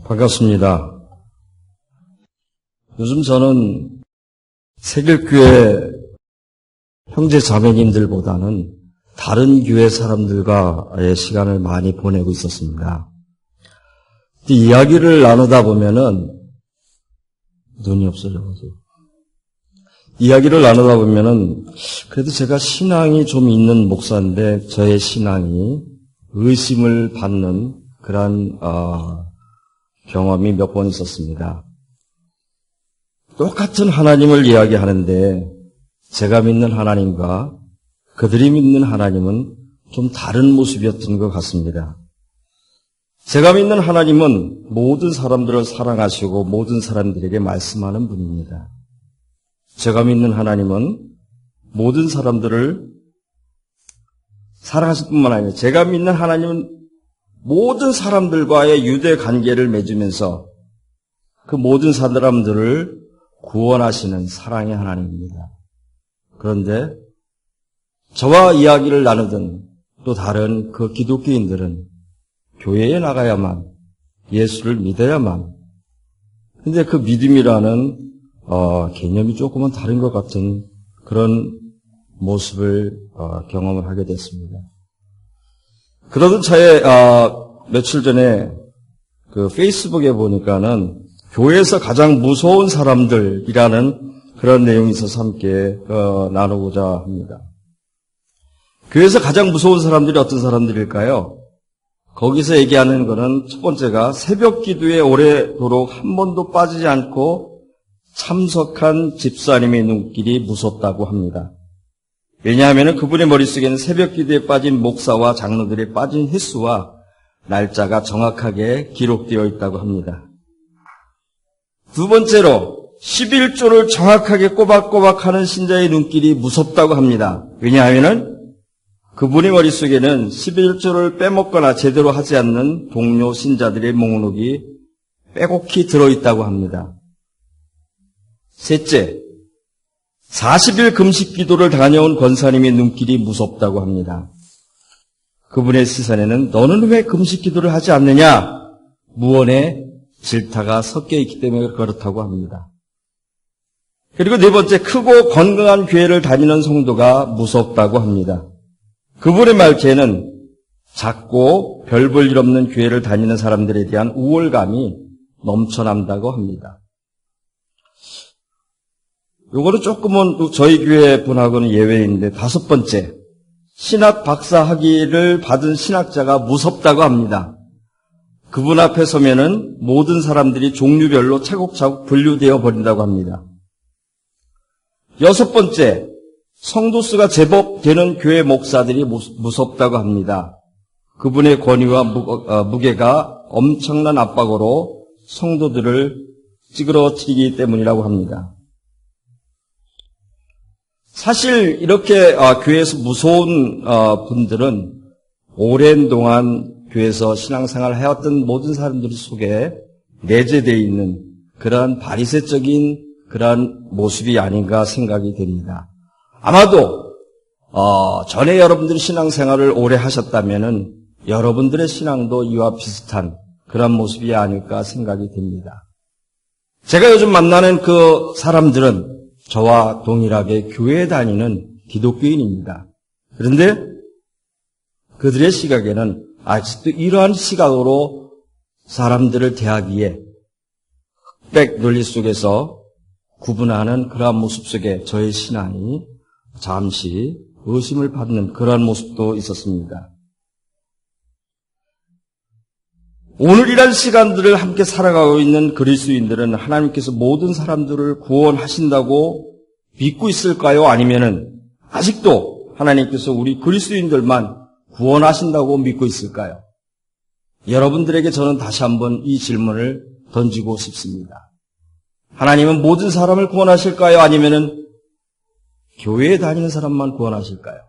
반갑습니다. 요즘 저는 세길교회 형제 자매님들보다는 다른 교회 사람들과의 시간을 많이 보내고 있었습니다. 이야기를 나누다 보면은 눈이 없어져가지고 이야기를 나누다 보면은 그래도 제가 신앙이 좀 있는 목사인데 저의 신앙이 의심을 받는 그런 경험이 몇 번 있었습니다. 똑같은 하나님을 이야기하는데 제가 믿는 하나님과 그들이 믿는 하나님은 좀 다른 모습이었던 것 같습니다. 제가 믿는 하나님은 모든 사람들을 사랑하시고 모든 사람들에게 말씀하는 분입니다. 제가 믿는 하나님은 모든 사람들을 사랑하실 뿐만 아니라 제가 믿는 하나님은 모든 사람들과의 유대 관계를 맺으면서 그 모든 사람들을 구원하시는 사랑의 하나님입니다. 그런데 저와 이야기를 나누던 또 다른 그 기독교인들은 교회에 나가야만 예수를 믿어야만 근데 그 믿음이라는 개념이 조금은 다른 것 같은 그런 모습을 경험을 하게 됐습니다. 그러던 차에 며칠 전에 그 페이스북에 보니까는 교회에서 가장 무서운 사람들이라는 그런 내용이 있어서 함께 나누고자 합니다. 교회에서 가장 무서운 사람들이 어떤 사람들일까요? 거기서 얘기하는 것은 첫 번째가 새벽 기도에 오래도록 한 번도 빠지지 않고 참석한 집사님의 눈길이 무섭다고 합니다. 왜냐하면 그분의 머릿속에는 새벽 기도에 빠진 목사와 장로들이 빠진 횟수와 날짜가 정확하게 기록되어 있다고 합니다. 두 번째로 11조를 정확하게 꼬박꼬박 하는 신자의 눈길이 무섭다고 합니다. 왜냐하면 그분의 머릿속에는 11조를 빼먹거나 제대로 하지 않는 동료 신자들의 목록이 빼곡히 들어있다고 합니다. 셋째, 40일 금식 기도를 다녀온 권사님의 눈길이 무섭다고 합니다. 그분의 시선에는 너는 왜 금식 기도를 하지 않느냐? 무언의 질타가 섞여 있기 때문에 그렇다고 합니다. 그리고 네 번째, 크고 건강한 교회를 다니는 성도가 무섭다고 합니다. 그분의 말처에는 작고 별 볼 일 없는 교회를 다니는 사람들에 대한 우월감이 넘쳐난다고 합니다. 요거는 조금은 저희 교회 분하고는 예외인데 다섯 번째, 신학 박사 학위를 받은 신학자가 무섭다고 합니다. 그분 앞에 서면은 모든 사람들이 종류별로 차곡차곡 분류되어 버린다고 합니다. 여섯 번째, 성도 수가 제법 되는 교회 목사들이 무섭다고 합니다. 그분의 권위와 무게가 엄청난 압박으로 성도들을 찌그러뜨리기 때문이라고 합니다. 사실 이렇게 교회에서 무서운 분들은 오랜 동안 교회에서 신앙생활을 해왔던 모든 사람들 속에 내재되어 있는 그러한 바리새적인 그러한 모습이 아닌가 생각이 됩니다. 아마도 전에 여러분들이 신앙생활을 오래 하셨다면은 여러분들의 신앙도 이와 비슷한 그런 모습이 아닐까 생각이 됩니다. 제가 요즘 만나는 그 사람들은 저와 동일하게 교회에 다니는 기독교인입니다. 그런데 그들의 시각에는 아직도 이러한 시각으로 사람들을 대하기에 흑백 논리 속에서 구분하는 그러한 모습 속에 저의 신앙이 잠시 의심을 받는 그러한 모습도 있었습니다. 오늘이란 시간들을 함께 살아가고 있는 그리스도인들은 하나님께서 모든 사람들을 구원하신다고 믿고 있을까요? 아니면은 아직도 하나님께서 우리 그리스도인들만 구원하신다고 믿고 있을까요? 여러분들에게 저는 다시 한번 이 질문을 던지고 싶습니다. 하나님은 모든 사람을 구원하실까요? 아니면은 교회에 다니는 사람만 구원하실까요?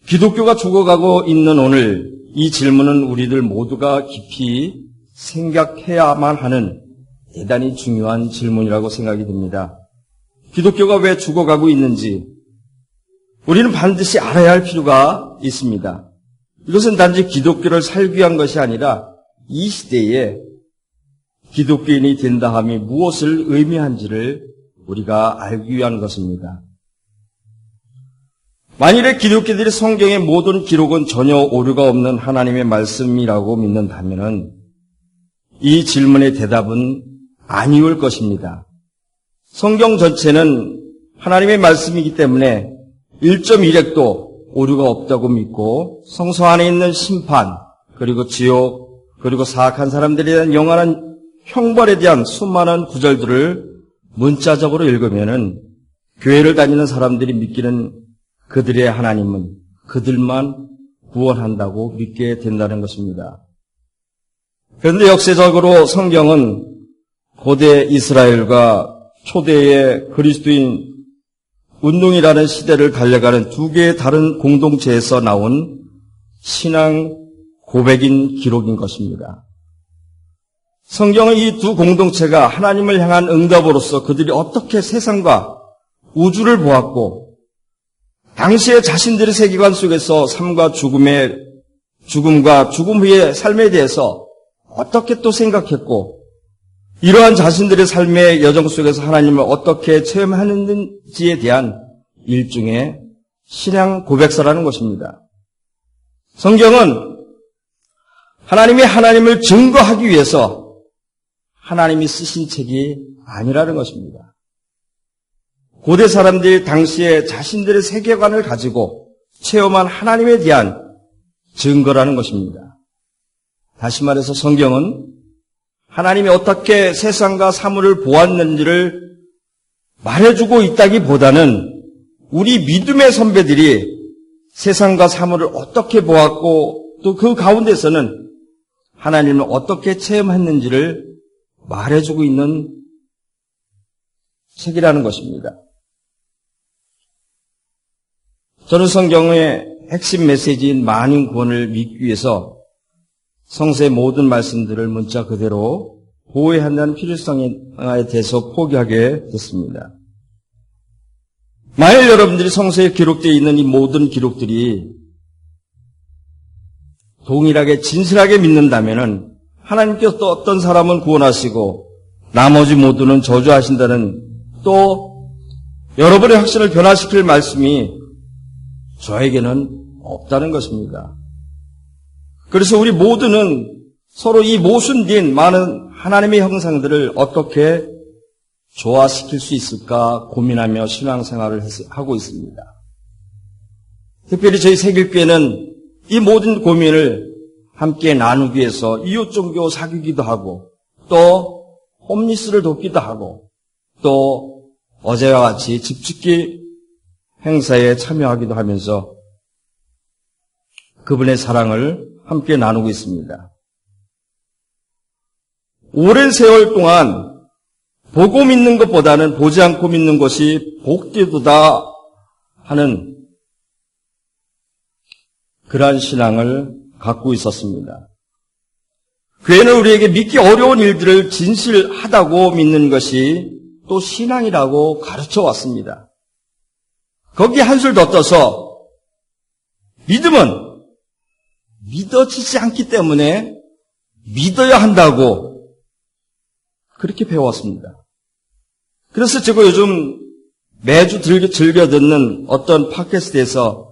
기독교가 죽어가고 있는 오늘 이 질문은 우리들 모두가 깊이 생각해야만 하는 대단히 중요한 질문이라고 생각이 듭니다. 기독교가 왜 죽어가고 있는지 우리는 반드시 알아야 할 필요가 있습니다. 이것은 단지 기독교를 살기 위한 것이 아니라 이 시대에 기독교인이 된다 함이 무엇을 의미한지를 우리가 알기 위한 것입니다. 만일에 기독교들이 성경의 모든 기록은 전혀 오류가 없는 하나님의 말씀이라고 믿는다면 이 질문의 대답은 아니올 것입니다. 성경 전체는 하나님의 말씀이기 때문에 1.1핵도 오류가 없다고 믿고 성서 안에 있는 심판, 그리고 지옥, 그리고 사악한 사람들에 대한 영원한 형벌에 대한 수많은 구절들을 문자적으로 읽으면은 교회를 다니는 사람들이 믿기는 그들의 하나님은 그들만 구원한다고 믿게 된다는 것입니다. 그런데 역사적으로 성경은 고대 이스라엘과 초대의 그리스도인 운동이라는 시대를 달려가는 두 개의 다른 공동체에서 나온 신앙 고백인 기록인 것입니다. 성경은 이 두 공동체가 하나님을 향한 응답으로서 그들이 어떻게 세상과 우주를 보았고 당시의 자신들의 세계관 속에서 삶과 죽음과 죽음 후의 삶에 대해서 어떻게 또 생각했고 이러한 자신들의 삶의 여정 속에서 하나님을 어떻게 체험하는지에 대한 일종의 신앙 고백서라는 것입니다. 성경은 하나님을 증거하기 위해서 하나님이 쓰신 책이 아니라는 것입니다. 고대 사람들이 당시에 자신들의 세계관을 가지고 체험한 하나님에 대한 증거라는 것입니다. 다시 말해서 성경은 하나님이 어떻게 세상과 사물을 보았는지를 말해주고 있다기보다는 우리 믿음의 선배들이 세상과 사물을 어떻게 보았고 또 그 가운데서는 하나님을 어떻게 체험했는지를 말해주고 있는 책이라는 것입니다. 저는 성경의 핵심 메시지인 만인 구원을 믿기 위해서 성서의 모든 말씀들을 문자 그대로 보호해야 한다는 필요성에 대해서 포기하게 됐습니다. 만일 여러분들이 성서에 기록되어 있는 이 모든 기록들이 동일하게 진실하게 믿는다면 하나님께서 또 어떤 사람은 구원하시고 나머지 모두는 저주하신다는 또 여러분의 확신을 변화시킬 말씀이 저에게는 없다는 것입니다. 그래서 우리 모두는 서로 이 모순된 많은 하나님의 형상들을 어떻게 조화시킬 수 있을까 고민하며 신앙생활을 하고 있습니다. 특별히 저희 세길교회는 이 모든 고민을 함께 나누기 위해서 이웃종교 사귀기도 하고 또 홈리스를 돕기도 하고 또 어제와 같이 집짓기 행사에 참여하기도 하면서 그분의 사랑을 함께 나누고 있습니다. 오랜 세월 동안 보고 믿는 것보다는 보지 않고 믿는 것이 복되도다 하는 그러한 신앙을 갖고 있었습니다. 교회는 우리에게 믿기 어려운 일들을 진실하다고 믿는 것이 또 신앙이라고 가르쳐 왔습니다. 거기에 한술 더 떠서 믿음은 믿어지지 않기 때문에 믿어야 한다고 그렇게 배워왔습니다. 그래서 제가 요즘 매주 즐겨 듣는 어떤 팟캐스트에서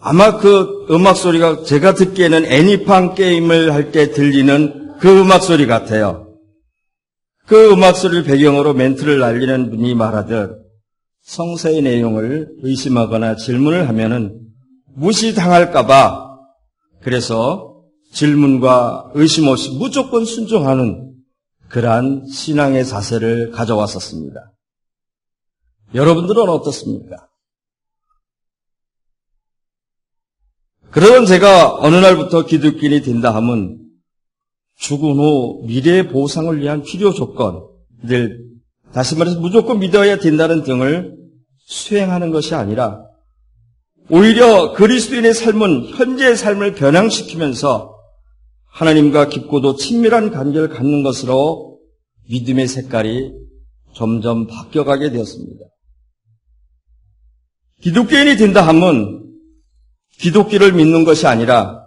아마 그 음악 소리가 제가 듣기에는 애니팡 게임을 할 때 들리는 그 음악 소리 같아요. 그 음악 소리를 배경으로 멘트를 날리는 분이 말하듯 성서의 내용을 의심하거나 질문을 하면은 무시당할까봐 그래서 질문과 의심 없이 무조건 순종하는 그러한 신앙의 자세를 가져왔었습니다. 여러분들은 어떻습니까? 그러던 제가 어느 날부터 기독교인이 된다 하면 죽은 후 미래의 보상을 위한 필요 조건들, 다시 말해서 무조건 믿어야 된다는 등을 수행하는 것이 아니라 오히려 그리스도인의 삶은 현재의 삶을 변형시키면서 하나님과 깊고도 친밀한 관계를 갖는 것으로 믿음의 색깔이 점점 바뀌어가게 되었습니다. 기독교인이 된다 하면 기독교를 믿는 것이 아니라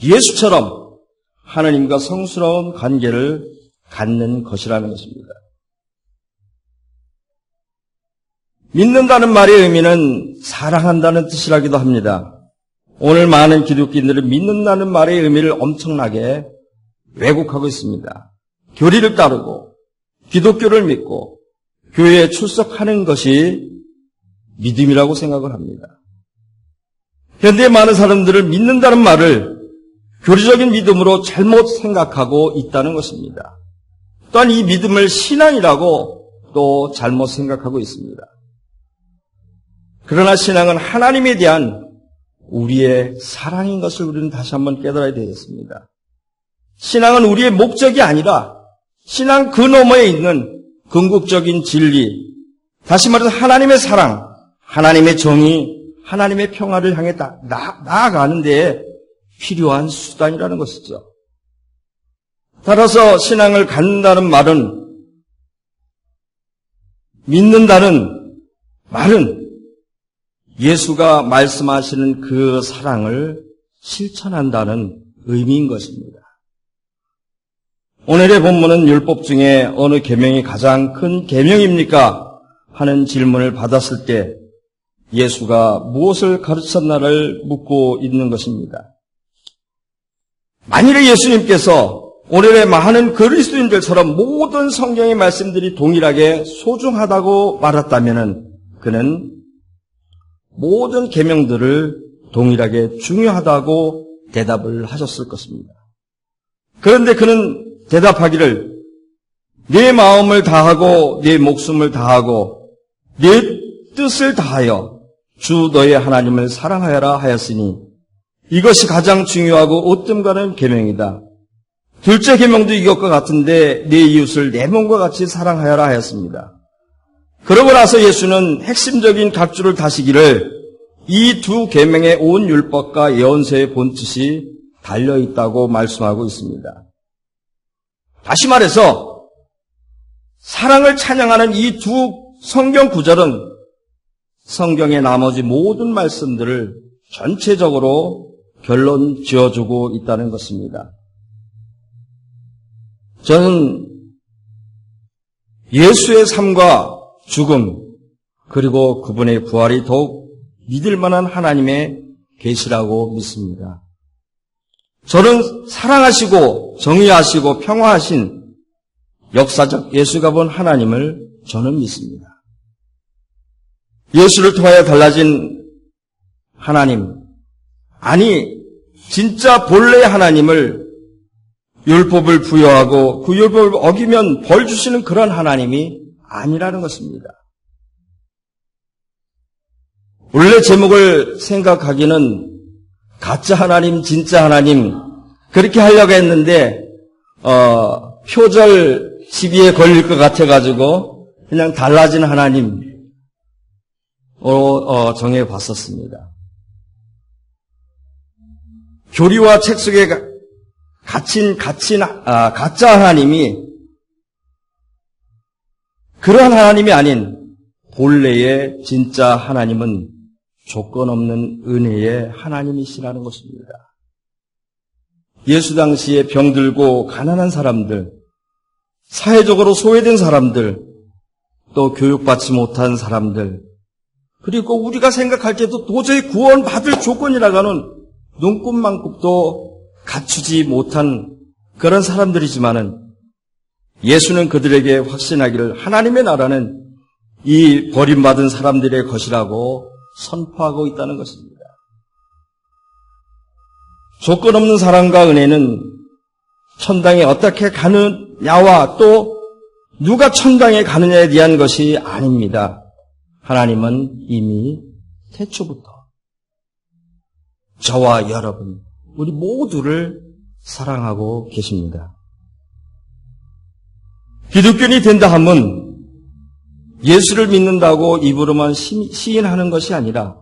예수처럼 하나님과 성스러운 관계를 갖는 것이라는 것입니다. 믿는다는 말의 의미는 사랑한다는 뜻이라기도 합니다. 오늘 많은 기독교인들은 믿는다는 말의 의미를 엄청나게 왜곡하고 있습니다. 교리를 따르고 기독교를 믿고 교회에 출석하는 것이 믿음이라고 생각을 합니다. 현대 많은 사람들은 믿는다는 말을 교리적인 믿음으로 잘못 생각하고 있다는 것입니다. 또한 이 믿음을 신앙이라고 또 잘못 생각하고 있습니다. 그러나 신앙은 하나님에 대한 우리의 사랑인 것을 우리는 다시 한번 깨달아야 되겠습니다. 신앙은 우리의 목적이 아니라 신앙 그 너머에 있는 궁극적인 진리, 다시 말해서 하나님의 사랑, 하나님의 정의, 하나님의 평화를 향해 나아가는 데에 필요한 수단이라는 것이죠. 따라서 신앙을 갖는다는 말은, 믿는다는 말은 예수가 말씀하시는 그 사랑을 실천한다는 의미인 것입니다. 오늘의 본문은 율법 중에 어느 계명이 가장 큰 계명입니까? 하는 질문을 받았을 때 예수가 무엇을 가르쳤나를 묻고 있는 것입니다. 만일에 예수님께서 오늘의 많은 그리스도인들처럼 모든 성경의 말씀들이 동일하게 소중하다고 말했다면 그는 모든 계명들을 동일하게 중요하다고 대답을 하셨을 것입니다. 그런데 그는 대답하기를 내 마음을 다하고 내 목숨을 다하고 내 뜻을 다하여 주 너의 하나님을 사랑하여라 하였으니 이것이 가장 중요하고 으뜸가는 계명이다. 둘째 계명도 이것과 같은데 내 이웃을 내 몸과 같이 사랑하여라 하였습니다. 그러고 나서 예수는 핵심적인 각주를 다시기를 이 두 계명의 온 율법과 예언서의 본뜻이 달려있다고 말씀하고 있습니다. 다시 말해서 사랑을 찬양하는 이 두 성경 구절은 성경의 나머지 모든 말씀들을 전체적으로 결론 지어주고 있다는 것입니다. 저는 예수의 삶과 죽음 그리고 그분의 부활이 더욱 믿을 만한 하나님의 계시라고 믿습니다. 저는 사랑하시고 정의하시고 평화하신 역사적 예수가 본 하나님을 저는 믿습니다. 예수를 통하여 달라진 하나님, 아니 진짜 본래의 하나님을 율법을 부여하고 그 율법을 어기면 벌 주시는 그런 하나님이 아니라는 것입니다. 원래 제목을 생각하기는 가짜 하나님, 진짜 하나님 그렇게 하려고 했는데 표절 시비에 걸릴 것 같아가지고 그냥 달라진 하나님으로 정해봤었습니다. 교리와 책 속에 갇힌 가짜 하나님이 그러한 하나님이 아닌 본래의 진짜 하나님은 조건 없는 은혜의 하나님이시라는 것입니다. 예수 당시에 병들고 가난한 사람들, 사회적으로 소외된 사람들, 또 교육받지 못한 사람들, 그리고 우리가 생각할 때도 도저히 구원받을 조건이라고 하는 눈곱만큼도 갖추지 못한 그런 사람들이지만은 예수는 그들에게 확신하기를 하나님의 나라는 이 버림받은 사람들의 것이라고 선포하고 있다는 것입니다. 조건 없는 사랑과 은혜는 천당에 어떻게 가느냐와 또 누가 천당에 가느냐에 대한 것이 아닙니다. 하나님은 이미 태초부터 저와 여러분, 우리 모두를 사랑하고 계십니다. 기독교인이 된다 하면 예수를 믿는다고 입으로만 시인하는 것이 아니라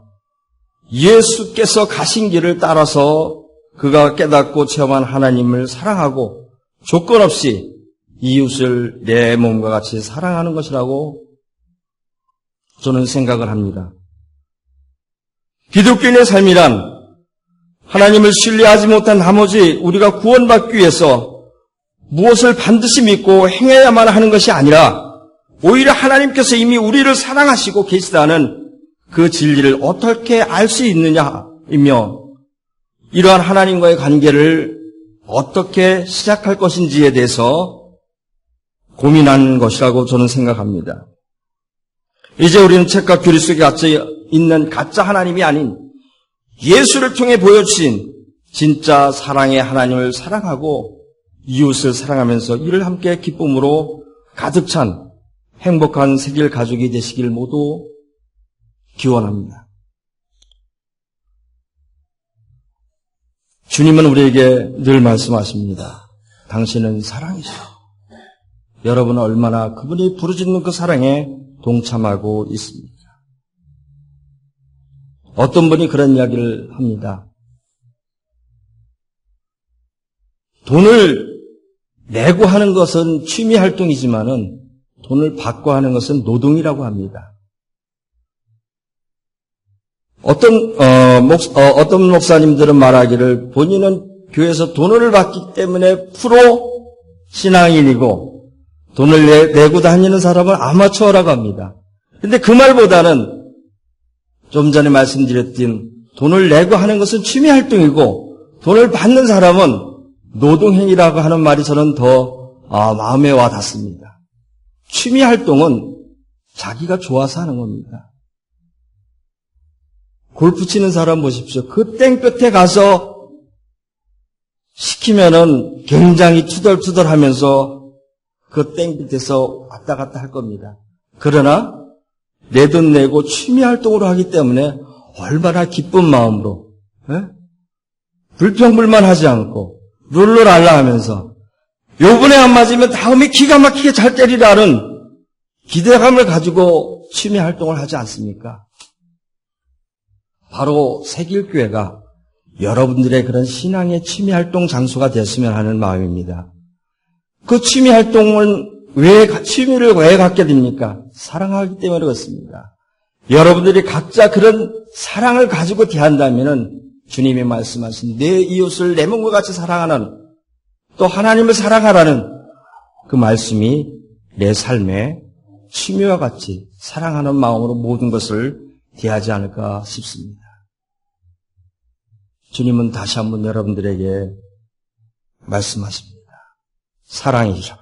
예수께서 가신 길을 따라서 그가 깨닫고 체험한 하나님을 사랑하고 조건 없이 이웃을 내 몸과 같이 사랑하는 것이라고 저는 생각을 합니다. 기독교인의 삶이란 하나님을 신뢰하지 못한 나머지 우리가 구원받기 위해서 무엇을 반드시 믿고 행해야만 하는 것이 아니라 오히려 하나님께서 이미 우리를 사랑하시고 계시다는 그 진리를 어떻게 알 수 있느냐이며 이러한 하나님과의 관계를 어떻게 시작할 것인지에 대해서 고민한 것이라고 저는 생각합니다. 이제 우리는 책과 교리 속에 갇혀 있는 가짜 하나님이 아닌 예수를 통해 보여주신 진짜 사랑의 하나님을 사랑하고 이웃을 사랑하면서 이를 함께 기쁨으로 가득 찬 행복한 세길 가족이 되시길 모두 기원합니다. 주님은 우리에게 늘 말씀하십니다. 당신은 사랑이시오. 여러분은 얼마나 그분이 부르짖는 그 사랑에 동참하고 있습니다. 어떤 분이 그런 이야기를 합니다. 돈을 내고 하는 것은 취미 활동이지만은 돈을 받고 하는 것은 노동이라고 합니다. 어떤 목사님들은 말하기를 본인은 교회에서 돈을 받기 때문에 프로 신앙인이고 돈을 내고 다니는 사람은 아마추어라고 합니다. 근데 그 말보다는 좀 전에 말씀드렸던 돈을 내고 하는 것은 취미 활동이고 돈을 받는 사람은 노동행위라고 하는 말이 저는 더 마음에 와 닿습니다. 취미 활동은 자기가 좋아서 하는 겁니다. 골프 치는 사람 보십시오. 그 땡볕에 가서 시키면은 굉장히 투덜투덜하면서 그 땡볕에서 왔다 갔다 할 겁니다. 그러나 내 돈 내고 취미 활동으로 하기 때문에 얼마나 기쁜 마음으로 불평불만하지 않고 룰루랄라 하면서 요번에 안 맞으면 다음에 기가 막히게 잘 때리라는 기대감을 가지고 취미 활동을 하지 않습니까? 바로 새길교회가 여러분들의 그런 신앙의 취미 활동 장소가 됐으면 하는 마음입니다. 그 취미 활동은 취미를 왜 갖게 됩니까? 사랑하기 때문에 그렇습니다. 여러분들이 각자 그런 사랑을 가지고 대한다면은 주님이 말씀하신 내 이웃을 내 몸과 같이 사랑하는 또 하나님을 사랑하라는 그 말씀이 내 삶에 취미와 같이 사랑하는 마음으로 모든 것을 대하지 않을까 싶습니다. 주님은 다시 한번 여러분들에게 말씀하십니다. 사랑이시오.